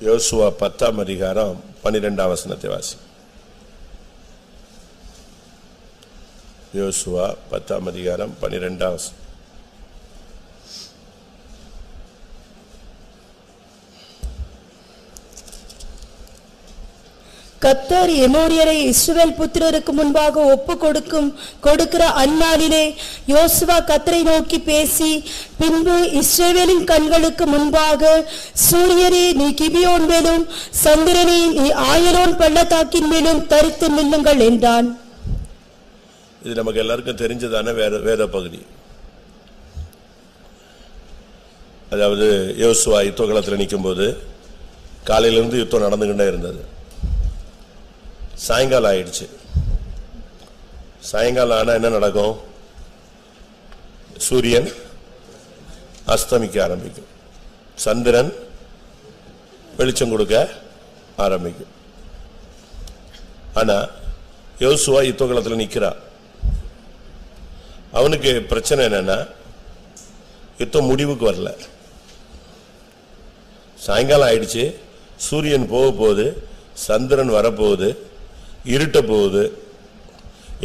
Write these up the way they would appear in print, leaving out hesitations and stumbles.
யோசுவா 10ஆம் அதிகாரம் 12ஆம் வசனத்தை வாசி. யோசுவா 10ஆம் அதிகாரம் 12ஆம் வசனம். கர்த்தர் எமோரியரை இஸ்ரவேல் புத்திரருக்கு முன்பாக ஒப்பு கொடுக்கிற அந்நாளிலே யோசுவா கர்த்தரை நோக்கி பேசி, பின்பு இஸ்ரவேலின் கண்களுக்கு முன்பாக சூரியனே நீ கிபியோன் மேலும் சந்திரனே நீ ஆயலோன் பள்ளத்தாக்கின் மேலும் தரித்து நில்லுங்கள் என்றான். இது நமக்கு எல்லாருக்கும் தெரிஞ்சதான வேத பகுதி. அதாவது யோசுவா யுத்த களத்தில் நிற்கும் போது காலையிலிருந்து யுத்தம் நடந்துகிட்டே இருந்தது. சாயங்காலம் ஆயிடுச்சு. சாயங்காலம் ஆனா என்ன நடக்கும்? சூரியன் அஸ்தமிக்க ஆரம்பிக்கும், சந்திரன் வெளிச்சம் கொடுக்க ஆரம்பிக்கும். ஆனா யோசுவா யுத்த களத்தில் நிற்கிறான். அவனுக்கு பிரச்சனை என்னன்னா, யுத்தம் முடிவுக்கு வரல. சாயங்காலம் ஆயிடுச்சு, சூரியன் போக போகுது, சந்திரன் வரப்போகுது, இருட்ட போகுது.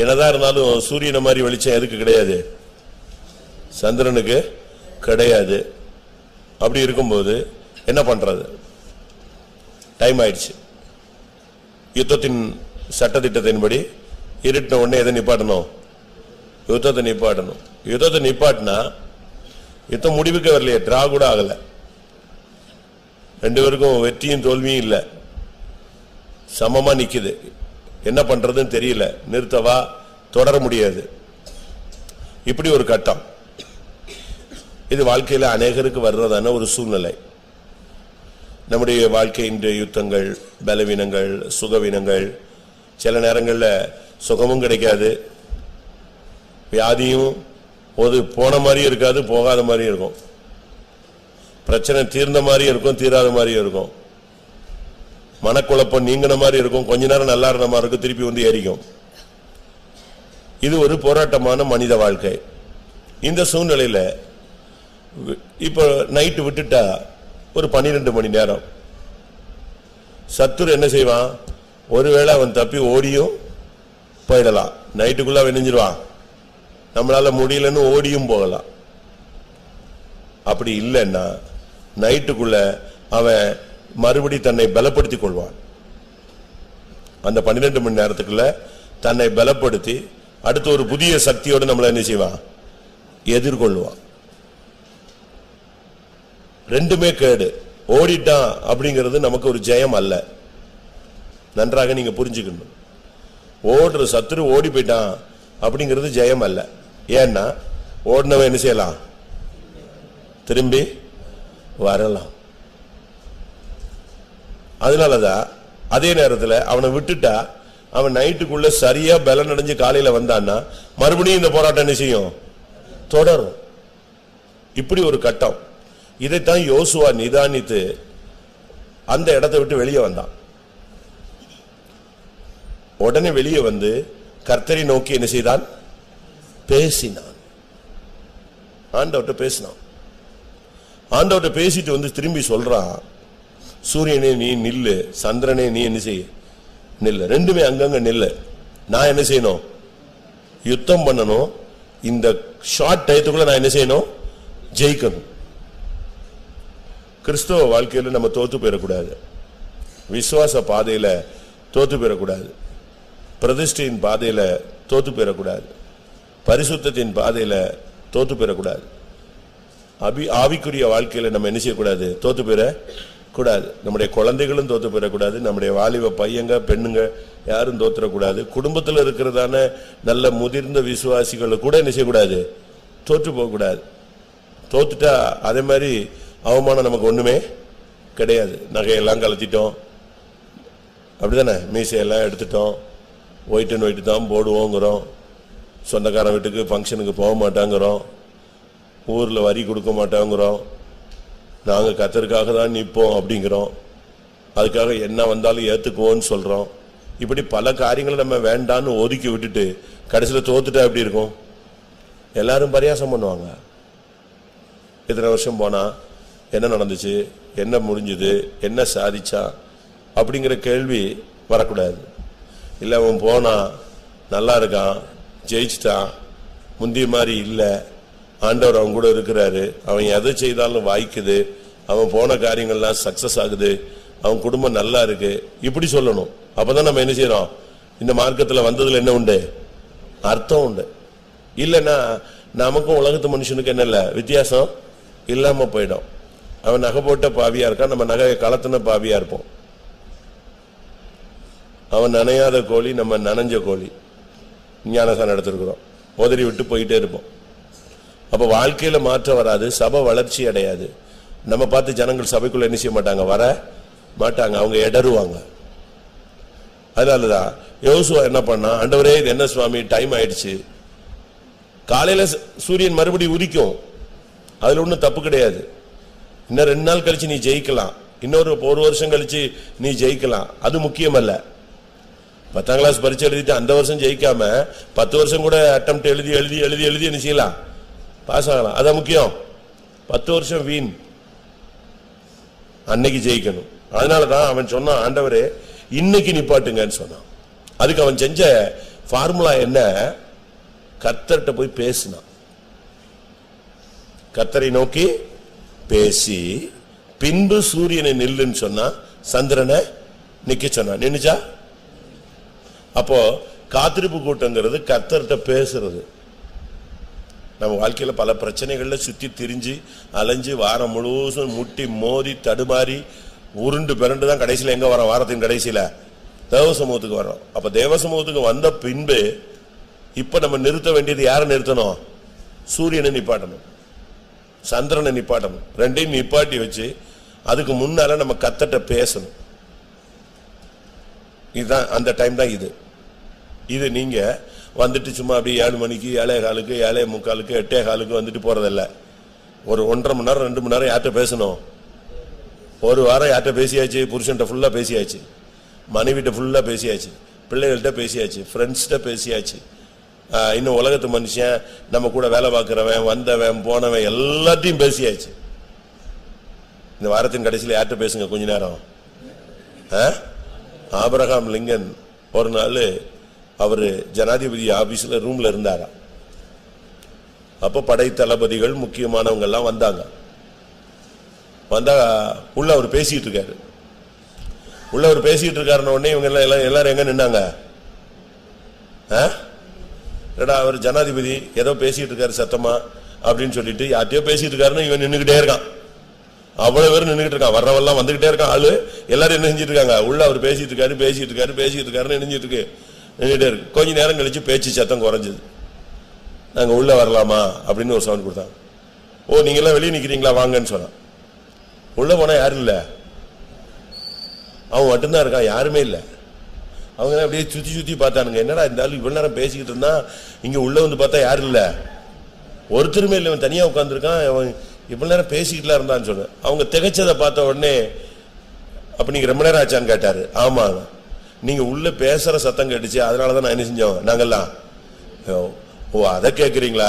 என்னதான் இருந்தாலும் சூரியனை மாதிரி வெளிச்சம் எதுக்கு கிடையாது? சந்திரனுக்கு கிடையாது. அப்படி இருக்கும்போது என்ன பண்றது? டைம் ஆயிடுச்சு. யுத்தத்தின் சட்டத்திட்டத்தின்படி இருட்டின உடனே எதை நிப்பாட்டணும்? யுத்தத்தை நிப்பாட்டணும். யுத்தத்தை நிப்பாட்டினா யுத்தம் முடிவுக்கு வரலையே, டிரா கூட ஆகல, ரெண்டு பேருக்கும் வெற்றியும் தோல்வியும் இல்லை, சமமா நிக்குது. என்ன பண்றதுன்னு தெரியல. நிறுத்தவா, தொடர முடியாது. இப்படி ஒரு கட்டம். இது வாழ்க்கையில அநேகருக்கு வர்றதான ஒரு சூழ்நிலை. நம்முடைய வாழ்க்கையின் யுத்தங்கள், பலவீனங்கள், சுகவீனங்கள், சில நேரங்களில் சுகமும் கிடைக்காது, வியாதியும் போன மாதிரி இருக்காது, போகாத மாதிரி இருக்கும். பிரச்சனை தீர்ந்த மாதிரி இருக்கும், தீராத மாதிரி இருக்கும். மனக்குழப்பம் நீங்கின மாதிரி இருக்கும், கொஞ்ச நேரம் நல்லா இருந்த மாதிரி இருக்கும், திருப்பி வந்து ஏறிக்கும். இது ஒரு போராட்டமான மனித வாழ்க்கை. இந்த சூழ்நிலையில இப்ப நைட்டு விட்டுட்டா ஒரு 12 மணி நேரம் சத்துரு என்ன செய்வான்? ஒருவேளை அவன் தப்பி ஓடியும் போயிடலாம். நைட்டுக்குள்ள அவன் நெஞ்சிருவான், நம்மளால முடியலன்னு ஓடியும் போகலாம். அப்படி இல்லைன்னா நைட்டுக்குள்ள அவன் மறுபடி தன்னை பலப்படுத்திக் கொள்வான். அந்த 12 மணி நேரத்துக்குள்ள தன்னை பலப்படுத்தி அடுத்து ஒரு புதிய சக்தியோடு நம்மளை என்ன செய்வான்? எதிர்கொள்வான். ரெண்டுமே கேடு. ஓடிட்டான் அப்படிங்கிறது நமக்கு ஒரு ஜெயம் அல்ல. நன்றாக நீங்க புரிஞ்சுக்கணும். ஓடுற சத்துரு ஓடி போயிட்டான் அப்படிங்கிறது ஜெயம் அல்ல. ஏன்னா ஓடினவன் என்ன செய்யலாம்? திரும்பி வரலாம். அதனாலதான் அதே நேரத்தில் அவனை விட்டுட்டா அவன் நைட்டுக்குள்ள சரியா பலன் அடைஞ்சு காலையில வந்தான்னா மறுபடியும் இந்த போராட்டம் என்ன செய்யும்? தொடரும். இப்படி ஒரு கட்டம். இதைத்தான் யோசுவா நிதானித்து அந்த இடத்தை விட்டு வெளியே வந்தான். உடனே வெளியே வந்து கர்த்தரை நோக்கி என்ன செய்தான்? பேசினான். ஆண்டவர்கிட்ட பேசினான். ஆண்டவர்கிட்ட பேசிட்டு வந்து திரும்பி சொல்றான், சூரியனே நீ நில்லு, சந்திரனே நீ என்ன செய்ய நில்லு, ரெண்டுமே அங்கங்க நில்லு. நான் என்ன செய்யணும்? யுத்தம் பண்ணணும். இந்த ஷார்ட் டயத்துக்குள்ள நான் என்ன செய்யணும்? ஜெயிக்கணும். கிறிஸ்தவ வாழ்க்கையில நம்ம தோத்து போயிடக்கூடாது. விசுவாச பாதையில தோத்து போயிடக்கூடாது. பிரதிஷ்டையின் பாதையில தோத்து போயிடக்கூடாது. பரிசுத்தத்தின் பாதையில தோத்து போயிடக்கூடாது. ஆவிக்குரிய வாழ்க்கையில நம்ம என்ன செய்யக்கூடாது? தோத்து போயிட கூடாது. நம்முடைய குழந்தைகளும் தோத்து போயிடக்கூடாது. நம்முடைய வாலிப பையங்க பெண்ணுங்க யாரும் தோத்துறக்கூடாது. குடும்பத்தில் இருக்கிறதான நல்ல முதிர்ந்த விசுவாசிகளை கூட என்ன செய்யக்கூடாது? தோற்று போகக்கூடாது. தோத்துட்டா அதே மாதிரி அவமானம் நமக்கு ஒண்ணுமே கிடையாது. நகையெல்லாம் கலத்திட்டோம், அப்படிதானே? மீசையெல்லாம் எடுத்துட்டோம், ஒயிட் அண்ட் ஒயிட் தான் போடுவோங்கிறோம், சொந்தக்காரன் வீட்டுக்கு ஃபங்க்ஷனுக்கு போக மாட்டாங்கிறோம், ஊரில் வரி கொடுக்க மாட்டாங்கிறோம், நாங்கள் கர்த்தருக்காக தான் நிற்போம் அப்படிங்கிறோம், அதுக்காக என்ன வந்தாலும் ஏற்றுக்குவோன்னு சொல்கிறோம். இப்படி பல காரியங்களை நம்ம வேண்டான்னு ஒதுக்கி விட்டுட்டு கடைசியில் தோத்துட்டா எப்படி இருக்கும்? எல்லாரும் பரியாசம் பண்ணுவாங்க. இத்தனை வருஷம் போனால் என்ன நடந்துச்சு, என்ன முடிஞ்சது, என்ன சாதிச்சா அப்படிங்கிற கேள்வி வரக்கூடாது. இல்லை அவன் போனா நல்லா இருக்கான், ஜெயிச்சிட்டான், முந்திய மாதிரி இல்லை, ஆண்டவர் அவன் கூட இருக்கிறாரு, அவன் எதை செய்தாலும் வாய்க்குது, அவன் போன காரியங்கள்லாம் சக்சஸ் ஆகுது, அவன் குடும்பம் நல்லா இருக்கு, இப்படி சொல்லணும். அப்பதான் நம்ம என்ன செய்யறோம், இந்த மார்க்கத்தில் வந்ததுல என்ன உண்டு, அர்த்தம் உண்டு. இல்லைன்னா நமக்கும் உலகத்து மனுஷனுக்கு என்ன இல்லை, வித்தியாசம் இல்லாம போயிடும். அவன் நகை போட்ட பாவியா இருக்கான், நம்ம நகையை கலத்தின பாவியா இருப்போம். அவன் நனையாத கோழி, நம்ம நனைஞ்ச கோழி. ஞானசானம் எடுத்திருக்கிறோம், உதறி விட்டு போயிட்டே இருப்போம். அப்ப வாழ்க்கையில மாற்றம் வராது, சபை வளர்ச்சி அடையாது. நம்ம பார்த்து ஜனங்கள் சபைக்குள்ள என்ன செய்ய மாட்டாங்க, வர மாட்டாங்க, அவங்க இடருவாங்க. அதனாலதான் யோசுவா என்ன பண்ணா, ஆண்டவரே இது என்ன சுவாமி டைம் ஆயிடுச்சு, காலையில சூரியன் மறுபடியும் உதிக்கும், அதுல ஒன்றும் தப்பு கிடையாது, இன்னும் 2 நாள் கழிச்சு நீ ஜெயிக்கலாம், இன்னொரு 1 வருஷம் கழிச்சு நீ ஜெயிக்கலாம், அது முக்கியம் அல்ல. 10ஆம் கிளாஸ் பரீட்சை எழுதிட்டு அந்த வருஷம் ஜெயிக்காம 10 வருஷம் கூட அட்டெம்ப்ட் எழுதி எழுதி எழுதி எழுதி என்ன செய்யலாம், பாஸ் ஆகலாம், அதான் முக்கியம். 10 வருஷம் வீண், அன்னைக்கு ஜெயிக்கணும். அதனாலதான் அவன் சொன்னான், ஆண்டவரே இன்னைக்கு நிப்பாட்டுங்கன்னு சொன்னான். அதுக்கு அவன் செஞ்ச ஃபார்முலா என்ன, கர்த்தர்ட்ட போய் பேசினான். கர்த்தரை நோக்கி பேசி பின்பு சூரியனை நில்லுன்னு சொன்னா, சந்திரனை நிக்க சொன்னா, நின்னுச்சா? அப்போ காத்திருப்பு கூட்டங்கிறது கர்த்தர்ட்ட பேசுறது. நம்ம வாழ்க்கையில பல பிரச்சனைகள்ல சுத்தி திரிஞ்சு அலைஞ்சு வாரம் முழுவதும் முட்டி மோதி தடுமாறி உருண்டு பிறண்டு தான் கடைசியில எங்க வரோம், வாரத்தின் கடைசியில தேவ சமூகத்துக்கு வரோம். அப்ப தேவ சமூகத்துக்கு வந்த பின்பு இப்ப நம்ம நிறுத்த வேண்டியது யாரை நிறுத்தணும், சூரியனை நிப்பாட்டணும், சந்திரனை நிப்பாட்டணும். ரெண்டையும் நிப்பாட்டி வச்சு அதுக்கு முன்னால நம்ம கர்த்தர்ட்ட பேசணும். இதுதான் அந்த டைம் தான் இது. இது நீங்க வந்துட்டு சும்மா அப்படி 7 மணிக்கு 7:15 7:45 8:15 வந்துட்டு போறதில்ல. ஒரு 1.5 மணி நேரம் 2 மணி நேரம் யார்கிட்ட பேசணும், ஒரு வாரம் யார்கிட்ட பேசியாச்சு, புருஷன்ட்ட ஃபுல்லா பேசியாச்சு, மனைவிட்ட ஃபுல்லா பேசியாச்சு, பிள்ளைகள்கிட்ட பேசியாச்சு, ஃப்ரெண்ட்ஸ்கிட்ட பேசியாச்சு, இன்னும் உலகத்து மனுஷன் நம்ம கூட வேலை பார்க்கிறவன் வந்தவன் போனவன் எல்லாத்தையும் பேசியாச்சு. இந்த வாரத்தின் கடைசியில் யார்கிட்ட பேசுங்க கொஞ்ச நேரம். ஆபிரகாம் லிங்கன் ஒரு நாள் அவரு ஜனாதிபதி ஆபீஸ்ல ரூம்ல இருந்தாரா. அப்ப படை தளபதிகள் முக்கியமானவங்க எல்லாம் வந்தாங்க. வந்தா உள்ள அவர் பேசிட்டு இருக்காரு. உள்ள அவர் பேசிட்டு இருக்காருன்னு உடனே இவங்க எல்லாரும் எங்க நின்னாங்க, அவர் ஜனாதிபதி ஏதோ பேசிட்டு இருக்காரு சத்தமா அப்படின்னு சொல்லிட்டு யார்ட்டையோ பேசிட்டு இருக்காருன்னு இவன் நின்னுகிட்டே இருக்கான். அவ்வளவு பேரும் நின்றுட்டு இருக்கான், வர்றவெல்லாம் வந்துகிட்டே இருக்கான். ஆளு எல்லாரும் என்ன செஞ்சிட்டு இருக்காங்க, உள்ள அவர் பேசிட்டு இருக்காருன்னு நினைஞ்சிட்டு இருக்கு, நின்றுட்டே இருக்கு. கொஞ்ச நேரம் கழிச்சு பேச்சு சத்தம் குறைஞ்சது. நாங்க உள்ள வரலாமா அப்படின்னு ஒரு சவுண்ட் கொடுத்தாங்க. ஓ நீங்க எல்லாம் வெளியே நிக்கிறீங்களா, வாங்கன்னு சொன்னான். உள்ள போனா யாரும் இல்ல, அவன் மட்டும்தான் இருக்கான், யாருமே இல்ல. அவங்க அப்படியே சுத்தி சுத்தி பார்த்தானுங்க, என்னடா இருந்தாலும் இவ்வளவு நேரம் பேசிக்கிட்டு இருந்தா இங்க உள்ள வந்து பார்த்தா யாரும் இல்ல, ஒருத்தருமே இல்லை, இவன் தனியா உட்காந்துருக்கான், அவன் இவ்வளவு நேரம் பேசிக்கிட்டுலாம் இருந்தான்னு சொன்ன. அவங்க திகைச்சதை பார்த்த உடனே, அப்ப நீங்க ரொம்ப நேரம் ஆச்சான்னு கேட்டாரு. ஆமா நீங்க உள்ள பேசுற சத்தம் கேட்டுச்சு, அதனாலதான் நான் என்ன செஞ்சோம் நாங்கெல்லாம். ஓ அதை கேக்குறீங்களா,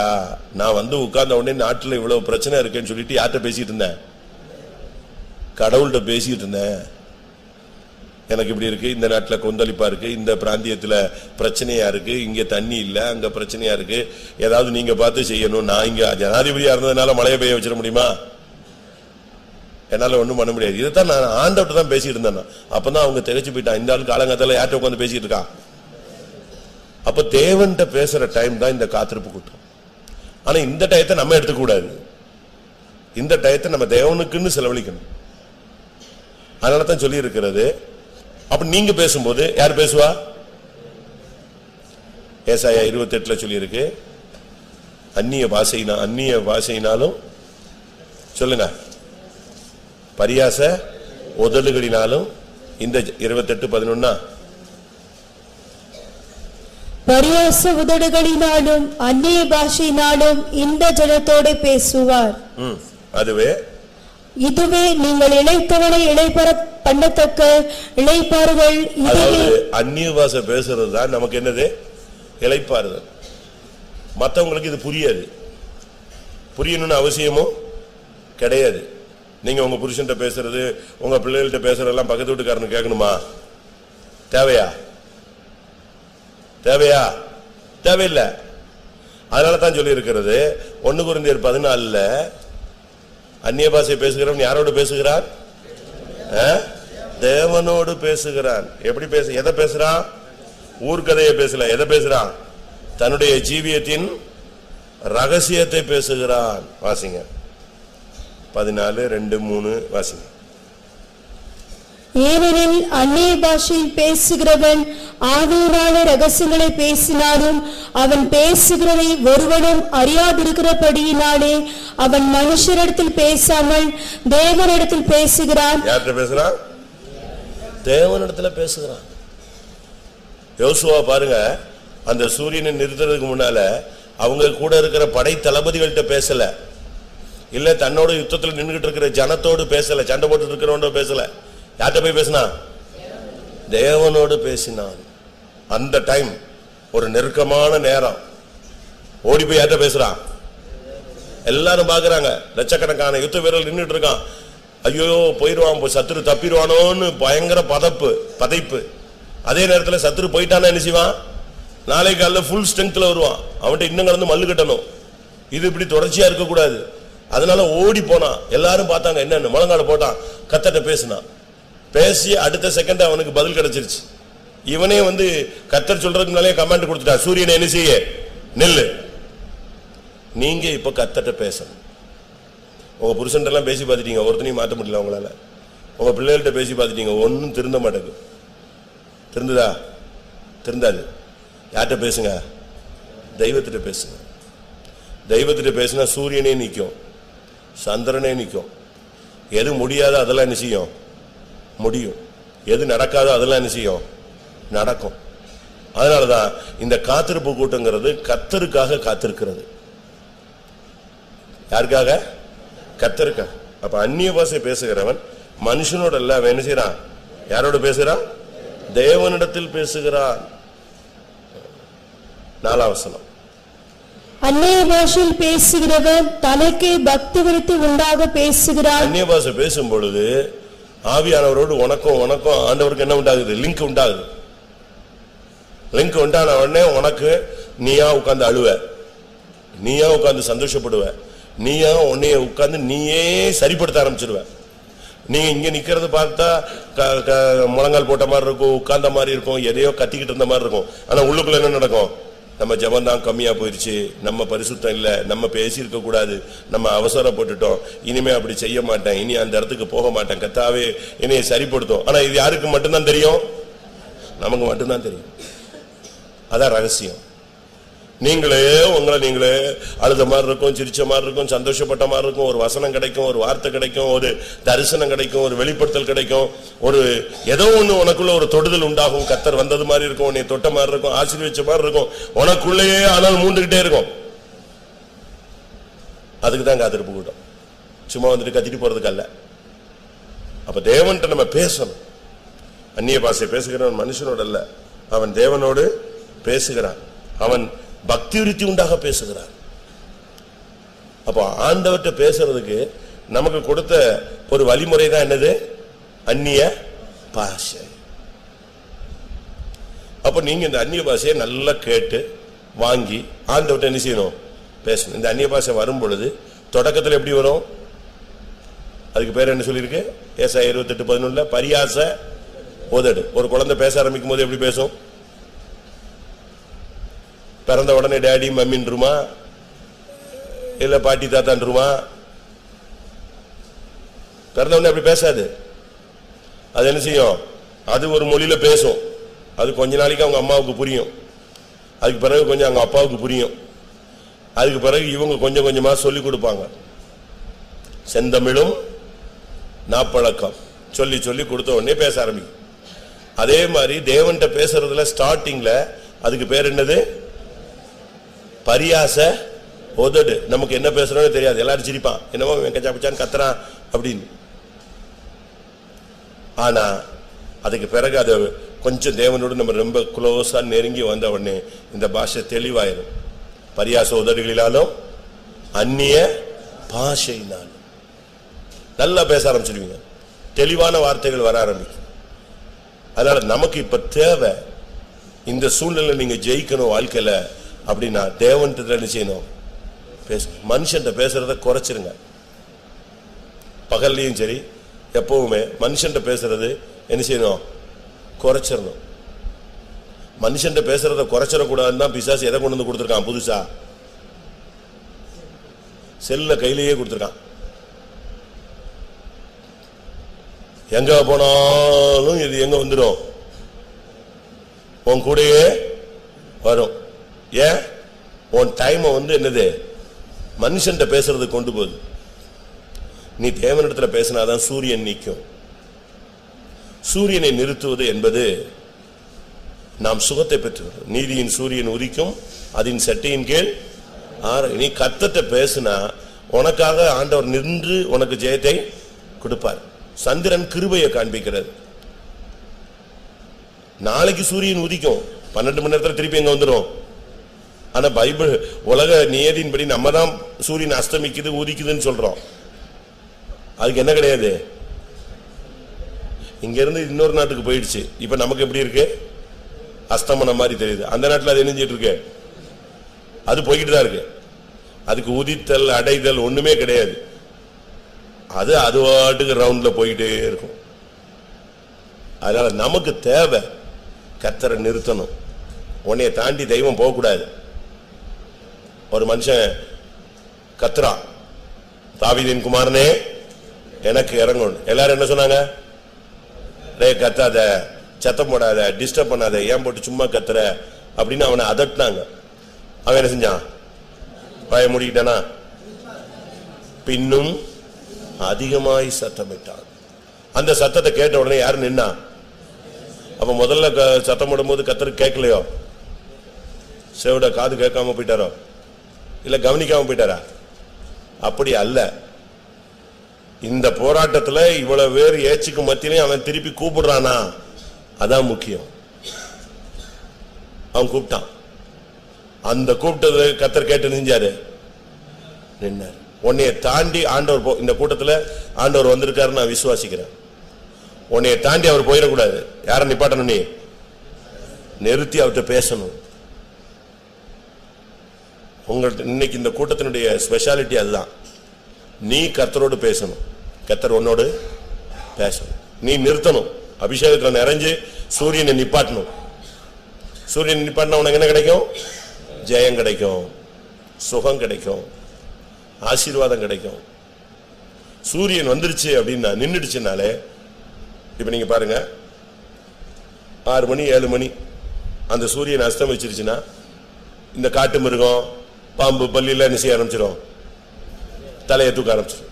நான் வந்து உட்கார்ந்த உடனே நாட்டுல இவ்வளவு பிரச்சனை இருக்குன்னு சொல்லிட்டு யார்கிட்ட பேசிட்டு இருந்தேன், கடவுள்கிட்ட பேசிட்டு இருந்தேன். எனக்கு இப்படி இருக்கு, இந்த நாட்டுல கொந்தளிப்பா இருக்கு, இந்த பிராந்தியத்துல பிரச்சனையா இருக்கு, இங்க தண்ணி இல்ல, அங்க பிரச்சனையா இருக்கு, ஏதாவது நீங்க பார்த்து செய்யணும். நான் இங்க ஜனாதிபதியா இருந்ததுனால மழையை பெய்ய வச்சிட முடியுமா, என்னால ஒண்ணும் பண்ண முடியாது. இதைத்தான் நான் ஆண்டவர்கிட்ட தான் பேசிட்டு இருந்தேன். அப்பதான் அவங்க திகைச்சு போயிட்டான், இந்த ஆளு காலங்காத்தால யார்கிட்ட உட்காந்து பேசிட்டு இருக்கான். அப்ப தேவன்கிட்ட பேசுற டைம் தான் இந்த காத்திருப்பு கூட்டம். ஆனா இந்த டயத்தை நம்ம எடுத்துக்க கூடாது, இந்த டயத்தை நம்ம தேவனுக்குன்னு செலவழிக்கணும். அதனாலதான் சொல்லி இருக்கிறது. அப்ப நீங்க பேசும்போது யார் பேசுவா, ஏசாயா 28 சொல்லி இருக்கு, அந்நிய பாஷையினாலும் சொல்லுங்க, பரியாச உதடுகளினாலும். இந்த 28:11 பரியாச உதடுகளினாலும் அந்நிய பாஷையினாலும் இந்த ஜனத்தோட பேசுவார். இதுவே நீங்கள் இளைத்தவனை இளைப்பற பண்ணத்தக்க இளைப்பாறுதல். அந்நிய பாஷை பேசுறது தான் நமக்கு என்னது, இளைப்பாறுதல். மற்றவங்களுக்கு இது புரியாது, புரியணும்னு அவசியமும் கிடையாது. நீங்க உங்க புருஷன்ட்ட பேசுறது, உங்க பிள்ளைகள்கிட்ட பேசுறதெல்லாம் பக்கத்து வீட்டுக்காரனு கேட்கணுமா? தேவையா? தேவையா? தேவையில்லை. அதனாலதான் சொல்லி இருக்கிறது 1 கொரிந்தியர் 14 அந்நிய பாஷை பேசுகிறவன் யாரோடு பேசுகிறான்? தேவனோடு பேசுகிறான். எப்படி எதை பேசுறான்? ஊர்க்கதையை பேசல. எதை பேசுறான்? தன்னுடைய ஜீவியத்தின் ரகசியத்தை பேசுகிறான். வாசிங்க 14:2-3 வாசிங்க. ஏனெனில் அந்நிய பாஷையில் பேசுகிறவன் ஆவியினால ரகசியங்களை பேசினாலும் அவன் பேசுகிறதை ஒருவனும் அறியாதிருக்கிறபடியினாலே அவன் மனுஷரிடத்தில் பேசாமல் தேவனிடத்தில் பேசுகிறான். யார்கிட்ட பேசுறான்? தேவனிடத்தில் பேசுகிறான். யோசுவா பாருங்க, அந்த சூரியனை நிறுத்துறதுக்கு முன்னால அவங்க கூட இருக்கிற படை தளபதிகள்கிட்ட பேசல, இல்ல தன்னோட யுத்தத்தில் நின்றுட்டு இருக்கிற ஜனத்தோடு பேசல, சண்டை போட்டு இருக்கிறவனோட பேசல. யார்கிட்ட போய் பேசினான்? தேவனோடு பேசினான். அந்த டைம் ஒரு நெருக்கமான நேரம். ஓடி போய் யார்கிட்ட பேசுறான்? எல்லாரும் பாக்குறாங்க, லட்சக்கணக்கான யுத்த வீரர்கள் நின்றுட்டு இருக்கான். ஐயோ போயிடுவான், சத்துரு தப்பிடுவானோன்னு பயங்கர பதைப்பு. அதே நேரத்தில் சத்துரு போயிட்டானா என்ன செய்வான்? நாளை காலையில் ஃபுல் ஸ்ட்ரெங்க்ல வருவான். அவன்கிட்ட இன்னும் கலந்து மல்லு கட்டணும். இது இப்படி தொடர்ச்சியா இருக்க கூடாது. அதனால ஓடி போனான். எல்லாரும் பார்த்தாங்க, என்னன்னு முழங்கால போட்டான், கர்த்தர்ட்ட பேசினான். பேசி அடுத்த செகண்ட் அவனுக்கு பதில் கிடைச்சிருச்சு. இவனே கர்த்தர் சொல்றதுக்கு முன்னாலே கமாண்ட் கொடுத்துட்டான், சூரியனை என்ன செய்ய? நெல்லு. நீங்க இப்ப கர்த்தர்ட்ட பேசணும். உங்க புருஷன் எல்லாம் பேசி பார்த்துட்டீங்க, ஒருத்தனையும் மாற்ற முடியல உங்களால. உங்க பிள்ளைகள்கிட்ட பேசி பார்த்துட்டீங்க, ஒன்னும் திருந்த மாட்டேங்குது. திருந்துதா? திருந்தாது. யார்கிட்ட பேசுங்க? தெய்வத்திட்ட பேசுங்க. தெய்வத்திட்ட பேசினா சூரியனே நிற்கும், சந்திரனே நிற்கும். எது முடியாதோ அதெல்லாம் என்ன செய்யும்? முடியும். எது நடக்காதோ அதெல்லாம் என்ன செய்யும்? நடக்கும். அதனாலதான் இந்த காத்திருப்பு கூட்டங்கிறது கர்த்தருக்காக காத்திருக்கிறது. யாருக்காக? கர்த்தருக்காக. அப்ப அந்நிய பாஷை பேசுகிறவன் மனுஷனோட இல்ல, அவன் என்ன செய்யறான்? யாரோட பேசுறான்? தேவனிடத்தில் பேசுகிறான். 4ஆம் வசனம். அந்நிய பாஷையில் பேசுகிறவன் தனக்கே பக்தி விருத்தி உண்டாக பேசுகிறான். அந்நிய பாஷை பேசும் பொழுது ஆவியானவரோடு உனக்கும் ஆண்டவருக்கு என்ன உண்டாகுது? லிங்க் உண்டாகுது. லிங்க் உண்டான உடனே உனக்கு நீயா உட்கார்ந்து அழுவ, நீயா உட்கார்ந்து சந்தோஷப்படுவ, நீயா உன்னைய உட்கார்ந்து நீயே சரிப்படுத்த ஆரம்பிச்சிருவ. நீங்க இங்க நிக்கிறது பார்த்தா முழங்கால் போட்ட மாதிரி இருக்கும், உட்கார்ந்த மாதிரி இருக்கும், எதையோ கத்திக்கிட்டு இருந்த மாதிரி இருக்கும். ஆனா உள்ளுக்குள்ள என்ன நடக்கும்? நம்ம ஜெபம் தான் கம்மியா போயிருச்சு, நம்ம பரிசுத்தம் இல்ல, நம்ம பேசியிருக்க கூடாது, நம்ம அவசரப்பட்டுட்டோம், இனிமே அப்படி செய்ய மாட்டேன், இனி அந்த இடத்துக்கு போக மாட்டேன், கர்த்தாவே என்னைய சரிப்படுத்தும். ஆனா இது யாருக்கு மட்டும்தான் தெரியும்? நமக்கு மட்டும்தான் தெரியும். அதான் ரகசியம். நீங்களே உங்களை நீங்களே அழுத மாதிரி இருக்கும், சிரிச்ச மாதிரி இருக்கும், சந்தோஷப்பட்ட மாதிரி இருக்கும், ஒரு வசனம் கிடைக்கும், ஒரு வார்த்தை கிடைக்கும், ஒரு தரிசனம் கிடைக்கும், ஒரு வெளிப்படுத்தல் கிடைக்கும், ஒரு ஏதோ ஒண்ணு உனக்குள்ள ஒரு தொடுதல் உண்டாகும். கர்த்தர் வந்தது மாதிரி இருக்கும், உன்னை தொட்ட மாதிரி இருக்கும், ஆசீர்வதிச்ச மாதிரி இருக்கும், உனக்குள்ளேயே ஆனால் மூண்டுகிட்டே இருக்கும். அதுக்கு தான் காத்திருப்பு கூட்டம். சும்மா கத்திட்டு போறதுக்கு அல்ல. அப்ப தேவன்கிட்ட நம்ம பேசணும். அந்நிய பாஷை பேசுகிறவன் மனுஷனோட அல்ல, அவன் தேவனோடு பேசுகிறான். அவன் பக்தி விருத்தி உண்டாக பேசுகிறான். அப்போ ஆண்டவர்கிட்ட பேசுறதுக்கு நமக்கு கொடுத்த ஒரு வழிமுறை தான் என்னது? அந்நிய பாஷை. அப்ப நீங்க இந்த அந்நிய பாஷையை நல்லா கேட்டு வாங்கி ஆண்டவர்கிட்ட என்ன செய்யணும்? பேசணும். இந்த அந்நிய பாஷை வரும் பொழுது தொடக்கத்தில் எப்படி வரும்? அதுக்கு பேர் என்ன சொல்லியிருக்கு? ஏசாயா 28:11 பரியாச உதடு. ஒரு குழந்தை பேச ஆரம்பிக்கும் போது எப்படி பேசும்? பிறந்த உடனே டேடி மம்மின்றுமா, இல்ல பாட்டி தாத்தான்றுமா? பிறந்த உடனே அப்படி பேசாது. அது என்ன செய்யும்? அது ஒரு மொழியில பேசும். அது கொஞ்ச நாளைக்கு அவங்க அம்மாவுக்கு புரியும், அதுக்கு பிறகு கொஞ்சம் அவங்க அப்பாவுக்கு புரியும், அதுக்கு பிறகு இவங்க கொஞ்சம் கொஞ்சமா சொல்லி கொடுப்பாங்க. செந்தமிழும் நாப்பழக்கம் சொல்லி சொல்லி கொடுத்த உடனே பேச ஆரம்பிக்கும். அதே மாதிரி தேவன்கிட்ட பேசுறதுல ஸ்டார்டிங்ல அதுக்கு பேர் என்னது? பரியாச உதடு. நமக்கு என்ன பேசுறோம்னு தெரியாது, எல்லாரும் சிரிப்பான், என்னமோ கச்சான் கத்துறான் அப்படின்னு. ஆனா அதுக்கு பிறகு அது கொஞ்சம் தேவனோடு நம்ம ரொம்ப க்ளோஸா நெருங்கி வந்த உடனே இந்த பாஷை தெளிவாயிரும். பரியாச உதடுகளினாலும் அந்நிய பாஷையினாலும். நல்லா பேச ஆரம்பிச்சிருவீங்க, தெளிவான வார்த்தைகள் வர ஆரம்பிக்கும். அதனால நமக்கு இப்ப தேவை, இந்த சூழ்நிலை நீங்க ஜெயிக்கணும் வாழ்க்கையில அப்படின்னா தேவன்கிட்ட என்ன செய்யணும்? மனுஷன் பேசுறத குறைச்சிருங்க. பகல்லையும் சரி எப்பவுமே மனுஷன் பேசுறது என்ன செய்யணும்? குறைச்சிடணும். மனுஷன் பேசுறத குறைச்சிடக்கூடாதுன்னு தான் பிசாசு எதை கொண்டு வந்து கொடுத்துருக்கான்? புதுசா செல்ல கையிலேயே கொடுத்துருக்கான். எங்க போனாலும் இது எங்க வந்துடும்? உன் கூடயே வரும். ஏன்? உன் டைம் என்னது? மனுஷன் பேசுறது கொண்டு போகுது. நீ தேவனிடத்துல பேசினாதான் சூரியன் நிற்கும். சூரியனை நிறுத்துவது என்பது நாம் சுகத்தை பெற்றுக்கிறோம். நீதியின் சூரியன் உதிக்கும், அதன் சட்டையின் கீழ் நீ கர்த்தர்ட்ட பேசினா உனக்காக ஆண்டவர் நின்று உனக்கு ஜெயத்தை கொடுப்பார். சந்திரன் கிருபையை காண்பிக்கிறது. நாளைக்கு சூரியன் உதிக்கும், 12 மணி நேரத்தில் திருப்பி எங்க வந்துடும். ஆனா பைபிள் உலக நியதியின்படி நம்ம தான் சூரியன் அஸ்தமிக்குது உதிக்குதுன்னு சொல்றோம். அதுக்கு என்ன கிடையாது. இங்க இருந்து இன்னொரு நாட்டுக்கு போயிடுச்சு. இப்ப நமக்கு எப்படி இருக்கு? அஸ்தமனம் மாதிரி தெரியுது. அந்த நாட்டில் அது என்ன இருக்கு? அது போய்கிட்டு தான் இருக்கு. அதுக்கு உதித்தல் அடைதல் ஒண்ணுமே கிடையாது. அது அதுவாட்டுக்கு ரவுண்ட்ல போயிட்டே இருக்கும். அதனால நமக்கு தேவை கர்த்தரை நிறுத்தணும். உன்னைய தாண்டி தெய்வம் போகக்கூடாது. ஒரு மனுஷன் கத்துறான், தாவீதின் குமாரனே எனக்கு இறங்கணும். எல்லாரும் என்ன சொன்னாங்க? கத்தாத, சத்தம் போடாத, டிஸ்டர்ப் பண்ணாத, ஏன் போட்டு சும்மா கத்துற அப்படின்னு அவனை அதட்டினாங்க. அவன் என்ன செஞ்சான்? வாய மூடிக்கிட்டானா? பின்னும் அதிகமாய் சத்தமிட்டான். அந்த சத்தத்தை கேட்ட உடனே யாரு நின்னா? அப்ப முதல்ல சத்தம் போடும்போது கத்தருக்கு கேட்கலையோ? செவிட காது கேட்காம போயிட்டாரோ? இல்ல கவனிக்காம போயிட்டாரா? அப்படி அல்ல. இந்த போராட்டத்துல இவ்வளவு பேர் ஏச்சுக்கு மத்தியிலே அவன் திருப்பி கூப்பிடுறானா? அதான் முக்கியம். அவன் கூப்பிட்டான். அந்த கூப்பிட்டது கர்த்தர் கேட்டு நின்றாரு, நின்னார். உன்னைய தாண்டி ஆண்டவர் இந்த கூட்டத்துல ஆண்டவர் வந்திருக்காருன்னு நான் விசுவாசிக்கிறேன். உன்னைய தாண்டி அவர் போயிடக்கூடாது. யாரை நிப்பாட்டணும்? நீ நிறுத்தி அவர்கிட்ட பேசணும். உங்கள்ட்ட இன்னைக்கு இந்த கூட்டத்தினுடைய ஸ்பெஷாலிட்டி அதுதான். நீ கர்த்தரோடு பேசணும், கர்த்தர் உன்னோடு பேசணும். நீ நிறுத்தணும். அபிஷேகத்துல நிறைஞ்சு சூரியனை நிப்பாட்டணும். சூரியனை நிப்பாட்டினா உனக்கு என்ன கிடைக்கும்? ஜெயம் கிடைக்கும், சுகம் கிடைக்கும், ஆசீர்வாதம் கிடைக்கும். சூரியன் வந்துருச்சு அப்படின்னா நின்றுடுச்சுனாலே, இப்ப நீங்க பாருங்க, 6 மணி 7 மணி அந்த சூரியன் அஸ்தமிச்சிருச்சுன்னா இந்த காட்டு மிருகம் பாம்பு பல்லில என்ன செய்ய ஆரம்பிச்சிடும்? தலையை தூக்க ஆரம்பிச்சிடும்.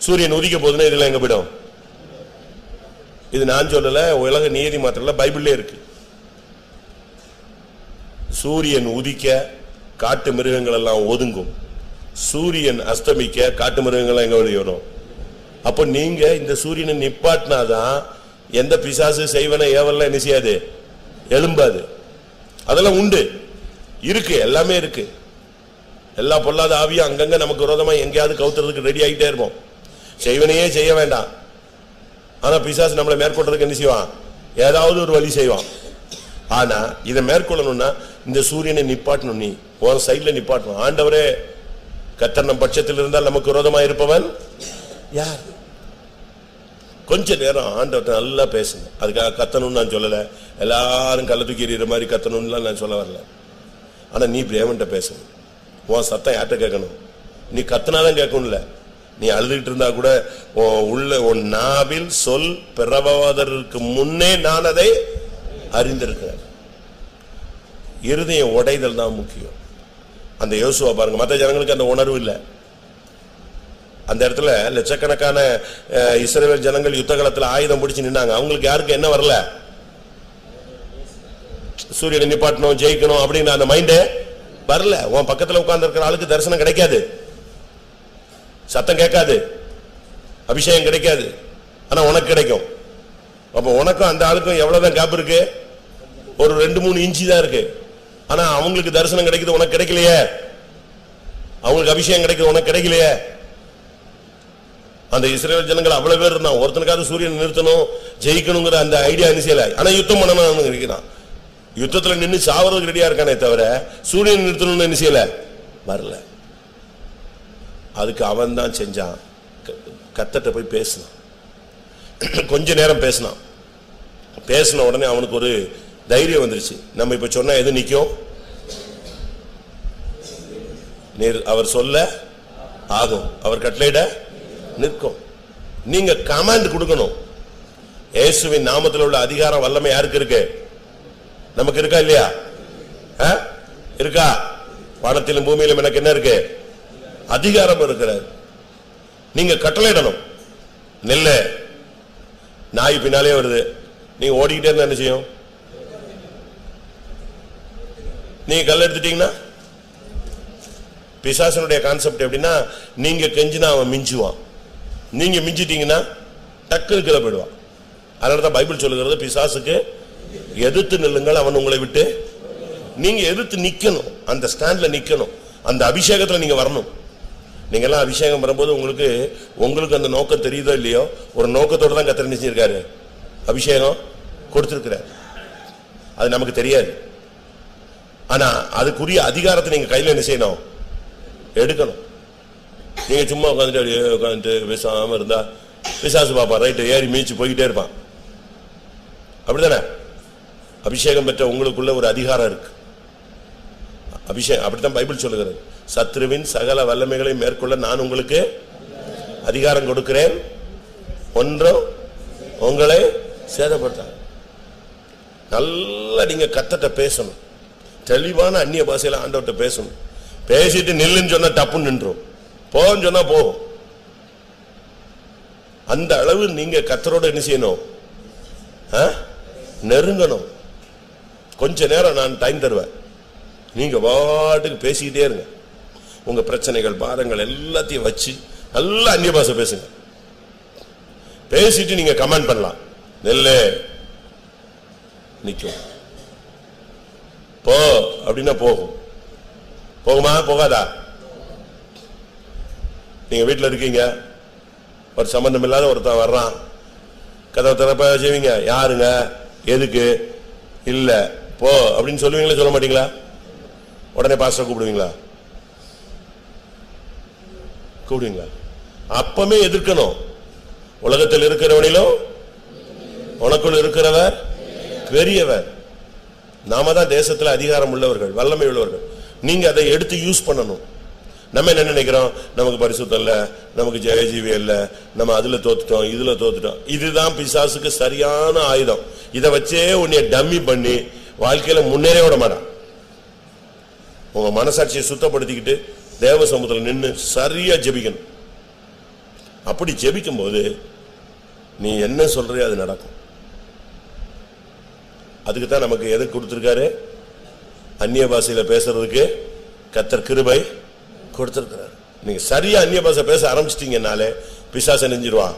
சூரியன் உதிக்க போதுன்னா இதெல்லாம் எங்க போயிடும்? இது நான் சொல்லல, உலக நீதி மாத்திரல, பைபிள்ல இருக்கு. சூரியன் உதிக்க காட்டு மிருகங்கள் எல்லாம் ஒதுங்கும், சூரியன் அஸ்தமிக்க காட்டு மிருகங்கள் எங்க வரும்? அப்ப நீங்க இந்த சூரியனை நிப்பாட்டினாதான் எந்த பிசாசு செய்வன ஏவல்ல என்ன செய்யாது? எழும்பாது. அதெல்லாம் உண்டு, இருக்கு, எல்லாமே இருக்கு. எல்லா பொல்லாத ஆவியும் அங்கங்க நமக்கு விரோதமா எங்கேயாவது கவுத்துறதுக்கு ரெடி ஆகிட்டே இருப்போம். செய்வனையே செய்ய வேண்டாம், ஆனா பிசாசு நம்மளை மேற்கொள்றதுக்கு என்ன செய்வான்? ஏதாவது ஒரு வழி செய்வான். ஆனா இதை மேற்கொள்ளணும்னா இந்த சூரியனை நிப்பாட்டணும். நீ உன் சைட்ல நிப்பாட்டணும். ஆண்டவரே கர்த்தர் நம் பட்சத்தில் இருந்தால் நமக்கு விரோதமா இருப்பவன் யார்? கொஞ்ச நேரம் ஆண்டவர்கிட்ட நல்லா பேசுங்க. அதுக்காக கத்தணும்னு நான் சொல்லல, எல்லாரும் கள்ள தூக்கி எறிகிற மாதிரி கத்தணும்னு நான் சொல்ல வரல. ஆனா நீ தேவன்கிட்ட பேசணும். உன் சத்தம் யார்கிட்ட கேட்கணும்? நீ கத்தனாதான் கேட்கணும்ல. நீ அழுதுகிட்டு இருந்தா கூட உள்ள உன் நாவில் சொல் பிறவாதற்கு முன்னே நான் அதை அறிந்திருக்கிறேன். இருதயம் உடைதல் தான் முக்கியம். அந்த யோசுவா பாருங்க, மற்ற ஜனங்களுக்கு அந்த உணர்வு இல்லை. அந்த இடத்துல லட்சக்கணக்கான இஸ்ரவேல் ஜனங்கள் யுத்த காலத்துல ஆயுதம் பிடிச்சு நின்னாங்க. அவங்களுக்கு யாருக்கு என்ன வரல? சூரியனை நிப்பாட்டணும், ஜெயிக்கணும் அப்படின்னு அந்த மைண்டே வரல. உன் பக்கத்துல உட்கார்ந்து இருக்கிற ஆளுக்கு தரிசனம் கிடைக்காது, சத்தம் கேட்காது, அபிஷேகம் கிடைக்காது, ஆனா உனக்கு கிடைக்கும். அப்ப உனக்கும் அந்த ஆளுக்கும் எவ்வளவுதான் கேப் இருக்கு? ஒரு 2-3 இன்ச்சு தான் இருக்கு. ஆனா அவங்களுக்கு தரிசனம் கிடைக்குது, உனக்கு கிடைக்கலையே. அவங்களுக்கு அபிஷேகம் கிடைக்குது, உனக்கு கிடைக்கலையே. அந்த இஸ்ரவேல் ஜனங்கள் அவ்வளவு பேர் இருந்தான். ஒருத்தனுக்காவது சூரியன் நிறுத்தணும் ஜெயிக்கணுங்கிற அந்த ஐடியா இனிஷியல. ஆனா யுத்தம் பண்ணணும் இருக்கிறான். யுத்தத்துல நின்று சாவறதுக்கு ரெடியா இருக்கானே தவிர சூரியன் நிறுத்தணும்னு இனிஷியல வரல. அதுக்கு அவன் தான் செஞ்சான். கர்த்தர்ட்ட போய் பேசினான். கொஞ்ச நேரம் பேசினான். பேசின உடனே அவனுக்கு ஒரு தைரியம் வந்துருச்சு. நம்ம இப்ப சொன்னா எது நிக்கும்? அவர் சொல்ல ஆகும், அவர் கட்டளையிட நிற்கும். நீங்க கமாண்ட் கொடுக்கணும். இயேசுவின் நாமத்தில் உள்ள அதிகாரம் வல்லமை யாருக்கு இருக்கு? நமக்கு இருக்கா இல்லையா? இருக்கா? வானத்திலும் பூமியிலும் எனக்கு என்ன இருக்கு? அதிகாரம் இருக்கிறது. நீங்க கட்டளையிடணும். நெல்ல நாய் பின்னாலே வருது, நீங்க ஓடிக்கிட்டே இருந்தா என்ன செய்யும்? நீங்க கல் எடுத்துட்டீங்கன்னா, பிசாசனுடைய கான்செப்ட் எப்படின்னா, நீங்க கெஞ்சினா அவன் மிஞ்சுவான், நீங்க மிஞ்சிட்டீங்கன்னா டக்கு கீழே போயிடுவான். அதனாலதான் பைபிள் சொல்லுகிறது, பிசாசுக்கு எதிர்த்து நில்லுங்கள், அவன் உங்களை விட்டு. நீங்க எதிர்த்து நிக்கணும், அந்த ஸ்டாண்ட்ல நிக்கணும், அந்த அபிஷேகத்துல நீங்க வரணும். நீங்க எல்லாம் அபிஷேகம் வரும்போது உங்களுக்கு அந்த நோக்கம் தெரியுதோ இல்லையோ, ஒரு நோக்கத்தோட தான் கர்த்தர் நினைச்சிருக்காரு அபிஷேகம் கொடுத்திருக்கிறார். அது நமக்கு தெரியாது. ஆனா அதுக்குரிய அதிகாரத்தை நீங்க கையில என்ன செய்யணும்? எடுக்கணும். நீங்க சும்மா உட்காந்துட்டு பேசாம இருந்தா பிசாசு பாப்பா ரைட்டு ஏறி மீச்சு போய்கிட்டே இருப்பான். அப்படித்தானே? அபிஷேகம் பெற்ற உங்களுக்குள்ள ஒரு அதிகாரம் இருக்கு. அபிஷேகம் அப்படித்தான் பைபிள் சொல்லுகிறது. சத்ருவின் சகல வல்லமைகளை மேற்கொள்ள நான் உங்களுக்கு அதிகாரம் கொடுக்கிறேன், ஒன்றும் உங்களை சேதப்படுத்த. நல்லா நீங்க கர்த்தர்ட்ட பேசணும். தெளிவான அந்நிய பாஷையில ஆண்டவர்ட்ட பேசணும். பேசிட்டு நில்லுன்னு சொன்னா டப்புன்னு நின்றும், போன்னு சொன்னா போகும். அந்த அளவு நீங்க கர்த்தரோட என்ன செய்யணும்? நெருங்கணும். கொஞ்ச நேரம் நான் டைம் தருவேன், நீங்க வாட்டுக்கு பேசிக்கிட்டே இருங்க. உங்க பிரச்சனைகள் பாரங்கள் எல்லாத்தையும் வச்சு நல்லா அந்நிய பாஷை பேசுங்க. பேசிட்டு நீங்க கமெண்ட் பண்ணலாம். நெல்ல நிக்கும், போ அப்படின்னா போகும். போகுமா போகாதா? நீங்க வீட்டுல இருக்கீங்க, ஒரு சம்பந்தம் இல்லாத ஒருத்தன் வர்றான், கதவை திறப்ப செய்வீங்க, யாருங்க எதுக்கு இல்ல போ அப்படின்னு சொல்லுவீங்களா சொல்ல மாட்டீங்களா? உடனே பாஸ்டர் கூப்பிடுவீங்களா? கூப்பிடுவீங்களா? அப்பமே எதிர்க்கணும். உலகத்தில் இருக்கிறவனிலும் உனக்குள் இருக்கிறவர் பெரியவர். நாம தான் தேசத்துல அதிகாரம் உள்ளவர்கள், வல்லமை உள்ளவர்கள். நீங்க அதை எடுத்து யூஸ் பண்ணணும். நம்ம என்ன நினைக்கிறோம்? நமக்கு பரிசுத்தம் இல்ல, நமக்கு ஜெயஜீவி இல்ல, நம்ம அதுல தோத்துட்டோம், இதுல தோத்துட்டோம். இதுதான் பிசாசுக்கு சரியான ஆயுதம். இதை வச்சே உன்னைய டம்மி பண்ணி வாழ்க்கையில முன்னேற விட மாட்டான். உங்க மனசாட்சியை சுத்தப்படுத்திக்கிட்டு தேவ சமூகத்தில் நின்று சரியா ஜெபிக்கணும். அப்படி ஜெபிக்கும் போது நீ என்ன சொல்றியோ அது நடக்கும். அதுக்கு தான் நமக்கு எது கொடுத்திருக்காரு? அந்நிய பாஷையில பேசுறதுக்கு கர்த்தர் கிருபை கொடுத்திருக்கிறார். நீங்க சரியா அந்நிய பாஷை பேச ஆரம்பிச்சிட்டீங்கன்னாலே பிசாசு நெஞ்சிருவான்,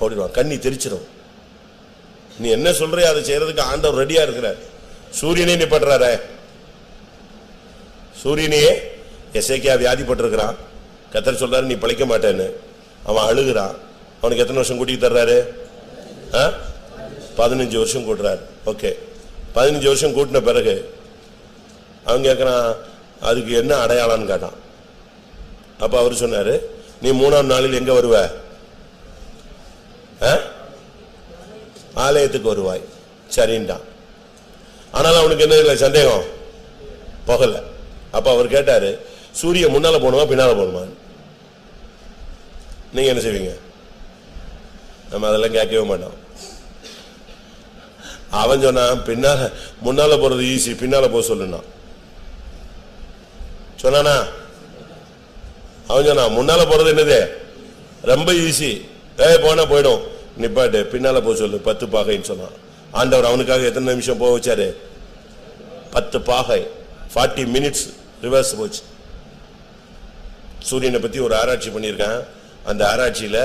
ஓடிடுவான், கண்ணி தெரிச்சிடும். நீ என்ன சொல்றியோ அதை செய்யறதுக்கு ஆண்டவர் ரெடியா இருக்கிறார். சூரியனே நிப்பாட்டுறாரு. சூரியனையே எசேக்கியா வியாதிப்பட்டிருக்கிறான். கர்த்தர் சொல்றாரு நீ பிழைக்க மாட்டேன்னு. அவன் அழுகிறான். அவனுக்கு எத்தனை வருஷம் கூட்டிட்டு தர்றாரு? 15 வருஷம் கூட்டுறாரு. ஓகே, 15 வருஷம் கூட்டின பிறகு அவன் கேட்கறான், அதுக்கு என்ன அடையாளம்னு கேட்டான். அப்ப அவரு சொன்னாரு, நீ 3ஆம் நாளில் எங்க வருவ? ஆலயத்துக்கு வருவாய். சரின்ட்டான். ஆனாலும் அவனுக்கு என்ன இல்லை சந்தேகம் போகல. அப்ப அவர் கேட்டாரு, சூரியன் முன்னால போகணுமா பின்னால போகணுமா? நீங்க என்ன செய்வீங்க? நம்ம அதெல்லாம் கேட்கவே மாட்டோம். அவன் சொன்னா பின்னால, முன்னால போறது ஈஸி, பின்னால போக சொல்லுனா சொன்னானா? அவன் சொன்னா முன்னால போறது என்னது ரொம்ப ஈஸி, போனா போயிடும், நிப்பாட்டு, பின்னால போக சொல்லு 10 பாகைன்னு சொன்னான். ஆண்டவர் அவனுக்காக எத்தனை நிமிஷம் போக வச்சாரு? 10 பாகை, 40 மினிட்ஸ் ரிவர்ஸ் போச்சு. சூரியனை பத்தி ஒரு ஆராய்ச்சி பண்ணியிருக்கான். அந்த ஆராய்ச்சியில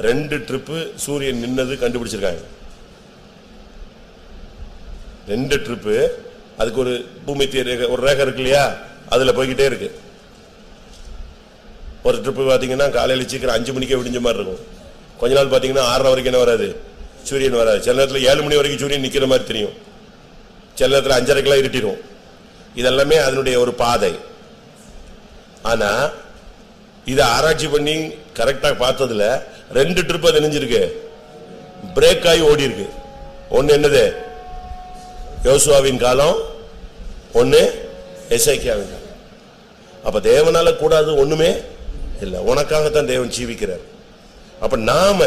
2 ட்ரிப்பு சூரியன் நின்னது கண்டுபிடிச்சிருக்காங்க. 2 ட்ரிப்பு. அதுக்கு ஒரு பூமி ஒரு ரேகை இருக்கு இல்லையா, அதுல போய்கிட்டே இருக்கு. ஒரு ட்ரிப்பு பாத்தீங்கன்னா காலையில சீக்கிரம் 5 மணிக்கே விடிஞ்ச மாதிரி இருக்கும். கொஞ்ச நாள் பாத்தீங்கன்னா 6:30 வரைக்கும் என்ன வராது, சூரியன் வராது. சில நேரத்துல 7 மணி வரைக்கும் சூரியன் நிக்கிற மாதிரி தெரியும். சில நேரத்துல 5:30 இருட்டிடும். இதெல்லாமே அதனுடைய ஒரு பாதை. ஆனா இத ஆராய்ச்சி பண்ணி கரெக்டா பார்த்ததுல 2 ட்ரிப் அது நெஞ்சிருக்கு, பிரேக் ஆகி ஓடி இருக்கு. ஒன்னு என்னது, யோசுவாவின் காலம், ஒன்னு எசேக்கியாவின் காலம். அப்ப தேவனால கூடாது ஒண்ணுமே இல்ல. உனக்காகத்தான் தேவன் ஜீவிக்கிறார். அப்ப நாம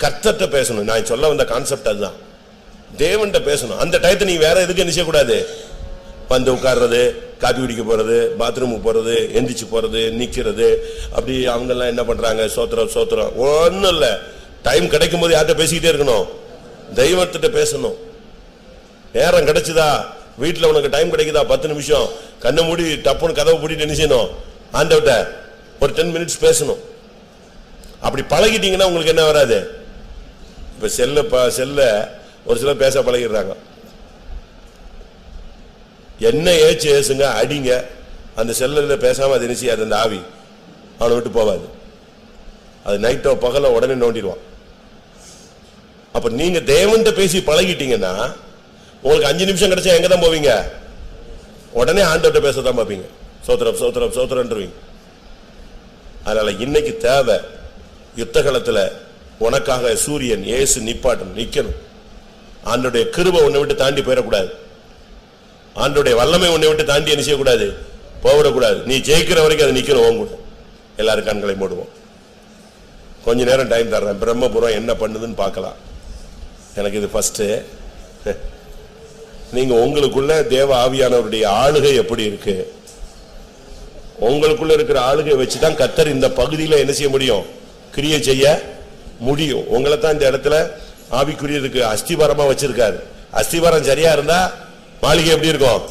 கர்த்தர்ட்ட பேசணும். நான் சொல்ல வந்த கான்செப்ட் அதுதான். தேவன்கிட்ட பேசணும். அந்த டயத்தை நீ வேற எதுக்கு நினைச்ச கூடாது. வந்து உட்கார்றது, காபி குடிக்க போறது, பாத்ரூமுக்கு போறது, எந்திரிச்சு போறது, நிக்கிறது, அப்படி அவங்க எல்லாம் என்ன பண்றாங்க, சோத்திரம் சோத்திரம் ஒன்னும் இல்ல. டைம் கிடைக்கும் போது யார்கிட்ட பேசிக்கிட்டே இருக்கணும், தெய்வத்திட்ட பேசணும். நேரம் கிடைச்சுதா, வீட்டுல உனக்கு டைம் கிடைக்குதா, 10 நிமிஷம் கண்ணை மூடி டப்புன்னு கதவை பூட்டிட்டு என்ன செய்யணும், ஆண்டவர்ட்ட ஒரு 10 மினிட்ஸ் பேசணும். அப்படி பழகிட்டீங்கன்னா உங்களுக்கு என்ன வராது. இப்ப செல்ல ஒரு சிலர் பேச பழகிடுறாங்க. என்ன ஏசுங்க, அடிங்க, அந்த செல்ல பேசாம அது என்ன செய்யாது, அந்த ஆவி அவனை விட்டு போவாது. அது நைட்டோ பகலோ உடனே நோண்டிடுவான். அப்ப நீங்க தேவன்கிட்ட பேசி பழகிட்டீங்கன்னா உங்களுக்கு 5 நிமிஷம் கிடைச்சா எங்க தான் போவீங்க, உடனே ஆண்டவர்ட்ட பேசத்தான் பார்ப்பீங்க. சோத்திரம் சோத்திரம் சோத்திரன்றீங்க. அதனால இன்னைக்கு தேவை, யுத்த காலத்துல உனக்காக சூரியன் இயேசு நிக்கணும். ஆண்டோடைய கிருபை உன்னை விட்டு தாண்டி போயிடக்கூடாது. ஆண்டோடைய வல்லமை உன்னை விட்டு தாண்டி என்ன செய்யக்கூடாது, போவிடக்கூடாது. நீ ஜெயிக்கிற வரைக்கும் அது நிக்கணும். உங்க கூட எல்லாரும் கண்களை மூடுவோம். கொஞ்ச நேரம் டைம் தர்றேன். பிரம்மபுரம் என்ன பண்ணுதுன்னு பார்க்கலாம். எனக்கு இது ஃபர்ஸ்ட். நீங்க உங்களுக்குள்ள தேவ ஆவியானவருடைய ஆளுகை எப்படி இருக்கு, உங்களுக்குள்ள இருக்கிற ஆளுகை வச்சுதான் கர்த்தர் இந்த பகுதியில என்ன செய்ய முடியும், கிரியை செய்ய முடியும். உங்களை தான் இந்த இடத்துல ஆவிக்குரியதுக்கு அஸ்திபாரமா வச்சிருக்காரு. அஸ்திபாரம் சரியா இருந்தா மாளிகை எப்படி இருக்கும்,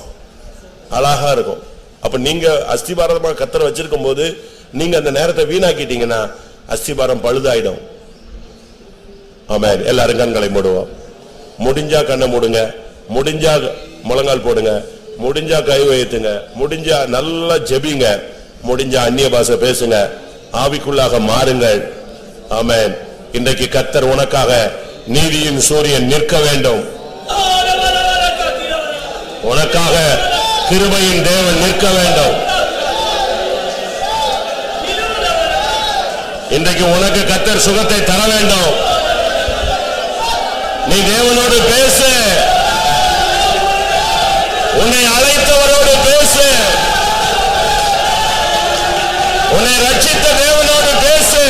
அழகா இருக்கும். அப்ப நீங்க அஸ்திபாரமா கர்த்தர் வச்சிருக்கும் போது நீங்க அந்த நேரத்தை வீணாக்கிட்டீங்கன்னா அஸ்திபாரம் பழுதாயிடும். ஆமென். எல்லாரும் கண்களை மூடுவோம். முடிஞ்சா கண்ணை மூடுங்க, முடிஞ்சா முழங்கால் போடுங்க, முடிஞ்சா கை வைத்துங்க, முடிஞ்சா நல்லா ஜெபிங்க, முடிஞ்சா அந்நிய பாஷை பேசுங்க, ஆவிக்குள்ளாக மாறுங்கள். ஆமென். இன்றைக்கு கர்த்தர் உனக்காக நீதியின் சூரியன் நிற்க வேண்டும். உனக்காக கிருபையின் தேவன் நிற்க வேண்டும். இன்றைக்கு உனக்கு கர்த்தர் சுகத்தை தர வேண்டும். நீ தேவனோடு பேசு, உன்னை அழைத்தவரோடு பேசு, உன்னை ரட்சித்த தேவனோடு பேசு.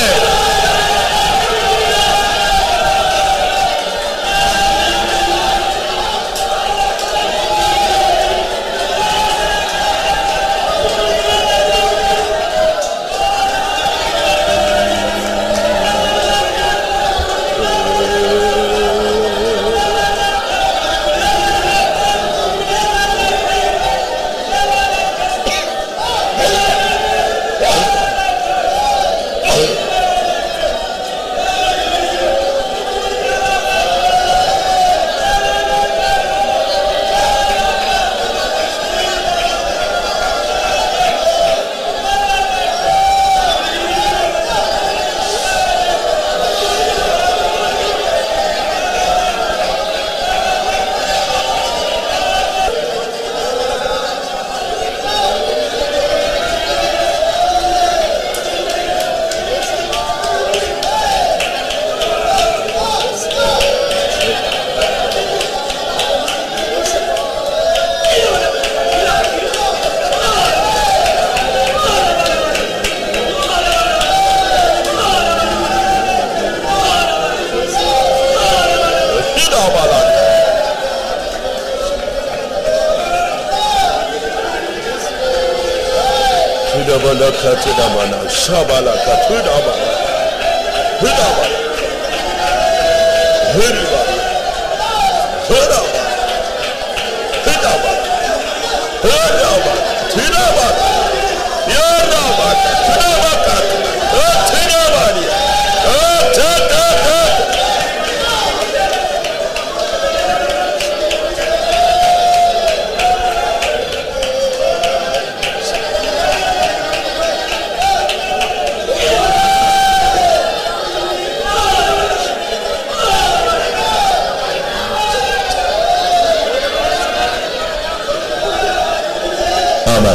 ஆமா.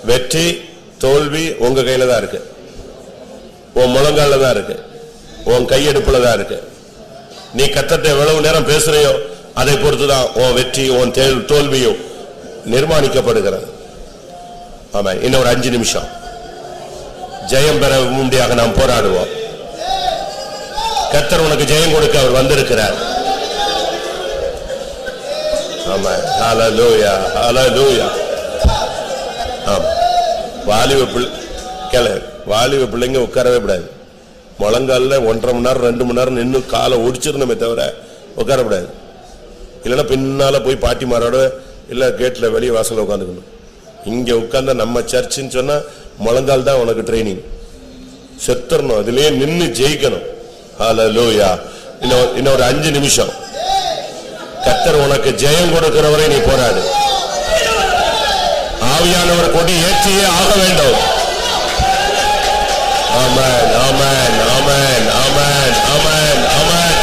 வெற்றி தோல்வி உங்க கையில தான் இருக்கு. உன் முழங்கால தான் இருக்கு. உன் கையெடுப்புல தான் இருக்கு. நீ கர்த்தர்ட்ட எவ்வளவு நேரம் பேசுறியோ அதை பொறுத்துதான் உன் வெற்றி உன் தோல்வியும் நிர்மாணிக்கப்படுகிறது. ஆமா. இன்னும் ஒரு 5 நிமிஷம் ஜெயம் பெற முண்டியாக நாம் போராடுவோம். கர்த்தர் உனக்கு ஜெயம் கொடுக்க அவர் வந்திருக்கிறார். ஆமா. ஹல்லேலூயா, ஹல்லேலூயா. ஆமா. வாலிப பிள்ளைங்க உட்காரவே கூடாது. முழங்கால 1.5 மணி நேரம் 2 மணி நேரம் நின்று காலை ஒடிச்சிருந்தமே தவிர உட்காரக்கூடாது. இல்லைன்னா பின்னால போய் பாட்டிமாரோட இல்ல கேட்ல வெளியே வாசல்ல உட்காந்துக்கணும். இங்க உட்கார்ந்தா நம்ம சர்ச்சுன்னு சொன்னா முழங்கால் தான் உனக்கு ட்ரைனிங். செத்துறணும், அதுலயே நின்னு ஜெயிக்கணும். ஹல்லேலூயா. இன்னும் ஒரு 5 நிமிஷம். கர்த்தர் உனக்கு ஜெயம் கொடுக்கிறவரை நீ போராடு. ஆவியானவர் கொடி ஏற்றியே ஆக வேண்டும். ஆமென், ஆமென், ஆமென், ஆமென், ஆமென், ஆமென்.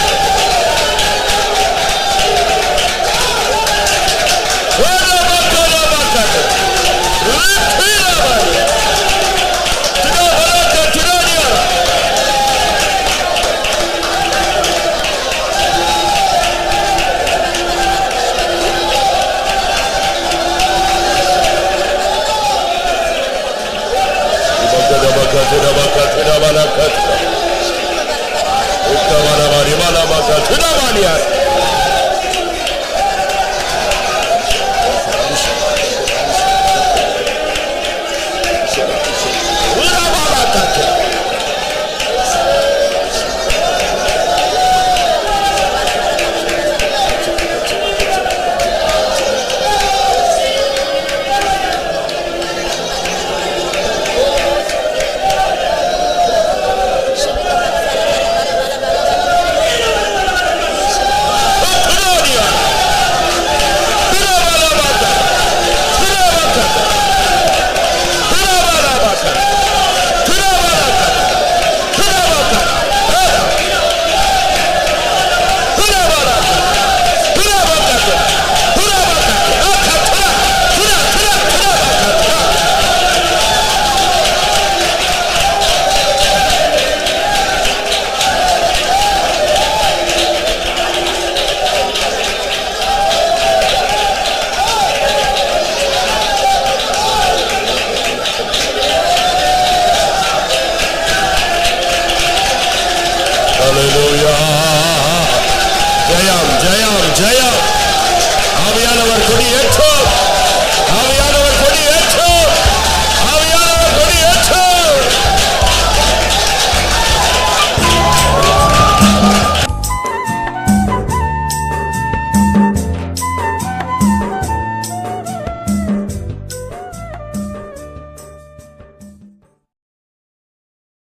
ஜெயம், ஜெயம், ஜெயம். ஆவியானவர் கொடி ஏற்றோ.